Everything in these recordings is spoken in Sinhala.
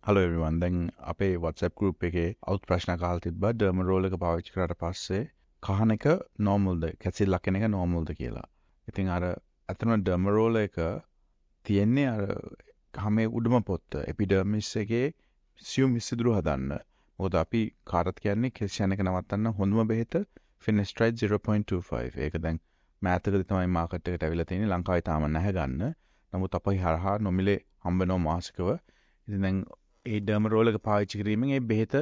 Hello everyone. දැන් අපේ WhatsApp group එකේ අවුත් ප්‍රශ්න අහලා තිබ්බා dermal roll එක පාවිච්චි කරාට පස්සේ කහන එක normalද කැසිල්ලක් එන එක normalද කියලා. ඉතින් අර අතන dermal roll එක තියෙන්නේ අර කහමේ උඩම පොත්ත epidermis එකේ සියුම් විසිදුරු හදන්න. මොකද අපි කාටත් කියන්නේ කෙස්ෂන් එක නවත්තන්න හොඳම බෙහෙත Finasteride 0.25. ඒක දැන් මෑතකදී තමයි මාකට් එකට අවිලා තියෙන්නේ. ලංකාවේ තාම නැහැ ගන්න. නමුත් අපි හරහා නොමිලේ හම්බෙනවා මාසිකව. ඉතින් දැන් ඒ dermal roll එක පාවිච්චි කිරීමෙන් ඒ බෙහෙත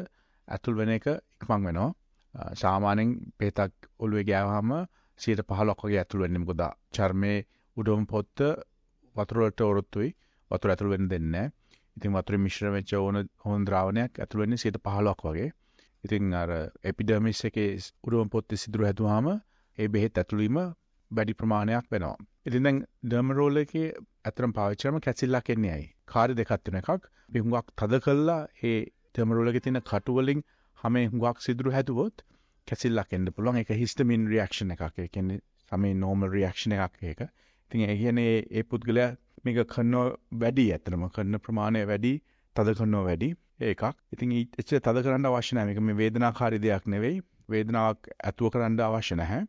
ඇතුල් වෙන එක ඉක්මන් වෙනවා. සාමාන්‍යයෙන් බෙහෙතක් ඔළුවේ ගෑවහම 15% වගේ ඇතුල් වෙන්නේ. මොකද චර්මයේ උඩම පොත්ත වතුර වලට ඔරොත්තුයි. වතුර ඇතුල් වෙන්න දෙන්නේ නැහැ. ඉතින් වතුරේ මිශ්‍ර වෙච්ච ඕන ද්‍රාවණයක් ඇතුල් වෙන්නේ 15% වගේ. ඉතින් අර එපිඩර්මිස් එකේ උඩම පොත්තේ සිදුරු හැදුවාම ඒ බෙහෙත් ඇතුල් වීම වැඩි ප්‍රමාණයක් වෙනවා. ඉතින් දැන් dermal roll එකේ අතරම පාවිච්චි කරාම කැසිල්ලක් එන්නේ ඇයි? කාර්ය දෙකක් තියෙන එකක්. අපි හුඟක් තද කළා ඒ dermal roll එකේ තියෙන කටු වලින් හැම හුඟක් සිදුරු හැදුවොත් කැසිල්ලක් එන්න පුළුවන්. ඒක histamine reaction එකක්. ඒ කියන්නේ සමේ normal reaction එකක් ඒක. ඉතින් ඒ කියන්නේ ඒ පුද්ගලයා මේක කරනවා වැඩි ඇත්තටම කරන ප්‍රමාණය වැඩි, තද කරනවා වැඩි. ඒකක්. ඉතින් එච්චර තද කරන්න අවශ්‍ය නැහැ. මේක මේ වේදනාකාරී දෙයක් නෙවෙයි. වේදනාවක් ඇතුව කරන්න අවශ්‍ය නැහැ.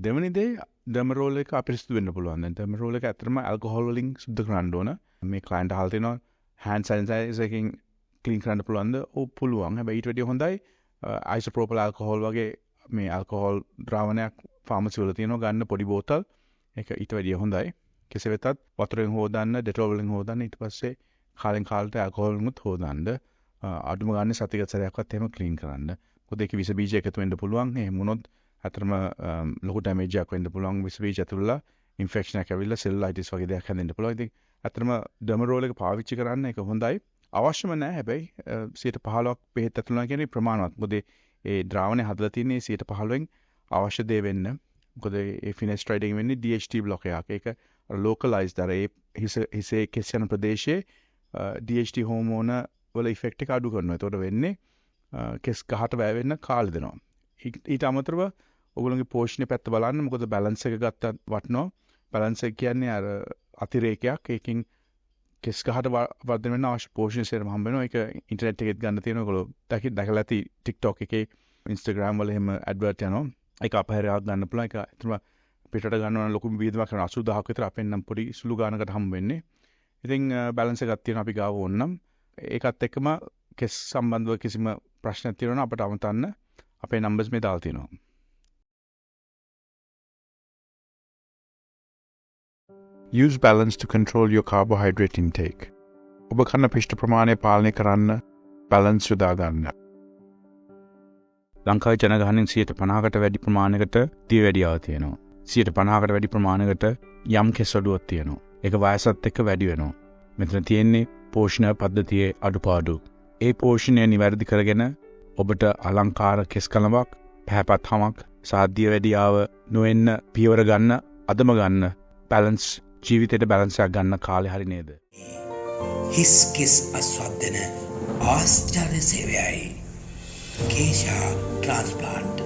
දෙවෙනි දේ dermal roll එක අපිරිසිදු වෙන්න පුළුවන්. දැන් dermal roll එක ඇත්තටම ඇල්කොහොල් වලින් සුද්ධ කරන්න ඕන. මේ client අහලා තිනවා hand sanitizer එකකින් clean කරන්න පුළුවන්ද? ඔව් පුළුවන්. හැබැයි ඊට වැඩිය හොඳයි isopropyl alcohol වගේ මේ alcohol ද්‍රාවණයක් ෆාමසි වල තියෙනවා ගන්න පොඩි බෝතල්. ඒක ඊට වැඩිය හොඳයි. කෙසේ වෙතත් වතුරෙන් හොදන්න, Dettol වලින් හොදන්න, ඊට පස්සේ කාලෙන් කාලට alcohol වලින් හොදන්න. අඩුම ගානේ සතියකට සැරයක්වත් එහෙම clean කරන්න. මොකද ඒකේ විස බීජ එකතු වෙන්න පුළුවන්. එහෙම වුණොත් අතරම ලොකු ඩැමේජ් එකක් වෙන්න පුළුවන්. විස බීජ ඇතුළේ ඉන්ෆෙක්ෂන් එකක් ඇවිල්ලා සෙල්ලයිටිස් වගේ දෙයක් හැදෙන්න පුළුවන්. ඉතින් අතරම dermal roll එක පාවිච්චි කරන්න ඒක හොඳයි. අවශ්‍යම නැහැ හැබැයි 15%ක් බෙහෙත් ඇතුළේ කියන්නේ ප්‍රමාණවත්. මොකද ඒ ද්‍රාවණය හදලා තියෙන්නේ 15%න් අවශ්‍ය දේ වෙන්න. මොකද ඒ Finasteride එකෙන් වෙන්නේ DHT block එකක්. ඒක localized අර ඒ හිසේ කෙස්යන ප්‍රදේශයේ DHT හෝමෝන වල ඉෆෙක්ට් එක අඩු කරනවා. ඒතකොට වෙන්නේ කෙස් ගහට වැය වෙන්න කාලෙ දෙනවා. ඊට අමතරව ඔයගොල්ලෝගේ පෝෂණය පැත්ත බලන්න. මොකද බැලන්ස් එක ගත්තත් වටනවා. බැලන්ස් එක කියන්නේ අර අතිරේකයක්. ඒකෙන් කෙස් ගහට වර්ධනය වෙන්න අවශ්‍ය පෝෂණය සේරම හම්බ වෙනවා. ඒක ඉන්ටර්නෙට් එකෙත් ගන්න තියෙනවා. ඔයගොල්ලෝ දැකලා ඇති TikTok එකේ Instagram වල එහෙම ඇඩ්වර්ට් යනවා. ඒක අපහැරයක් ගන්න පුළුවන්. ඒක අතන පිටට ගන්නවා ලොකු වියදමක් කරන 80000ක් විතර අපෙන් නම් පොඩි සුළු ගානකට හම්බ වෙන්නේ. ඉතින් බැලන්ස් එකක් තියෙනවා අපි ගාව ඕනනම්. ඒකත් එක්කම කෙස් සම්බන්ධව කිසිම ප්‍රශ්නයක් තියෙනවා අපට අමතන්න අපේ නම්බර්ස් මේ දාලා තියෙනවා. Use balance to control your carbohydrate intake. ඔබ කන පිෂ්ඨ ප්‍රමාණය පාලනය කරන්න balance යොදා ගන්න. ලංකාවේ ජනගහනයෙන් 50%කට වැඩි ප්‍රමාණයකට දියවැඩියාව තියෙනවා. 50%කට වැඩි ප්‍රමාණයකට යම් කෙස් අඩුවක් තියෙනවා. ඒක වයසත් එක්ක වැඩි වෙනවා. මෙතන තියෙන්නේ පෝෂණ පද්ධතියේ අඩුපාඩු. ඒ පෝෂණය නිවැරදි කරගෙන ඔබට අලංකාර කෙස් කලමක්, පැහැපත් හමක්, සාධ්‍ය වැඩියාව නොවෙන්න පියවර ගන්න, අදම ගන්න බැලන්ස් ජීවිතේට බැලන්ස් එකක් ගන්න කාලේ හරි නේද? හිස් කෙස් අස්වද්දන ආශ්චර්ය සේවයයි. Kesha Transplant.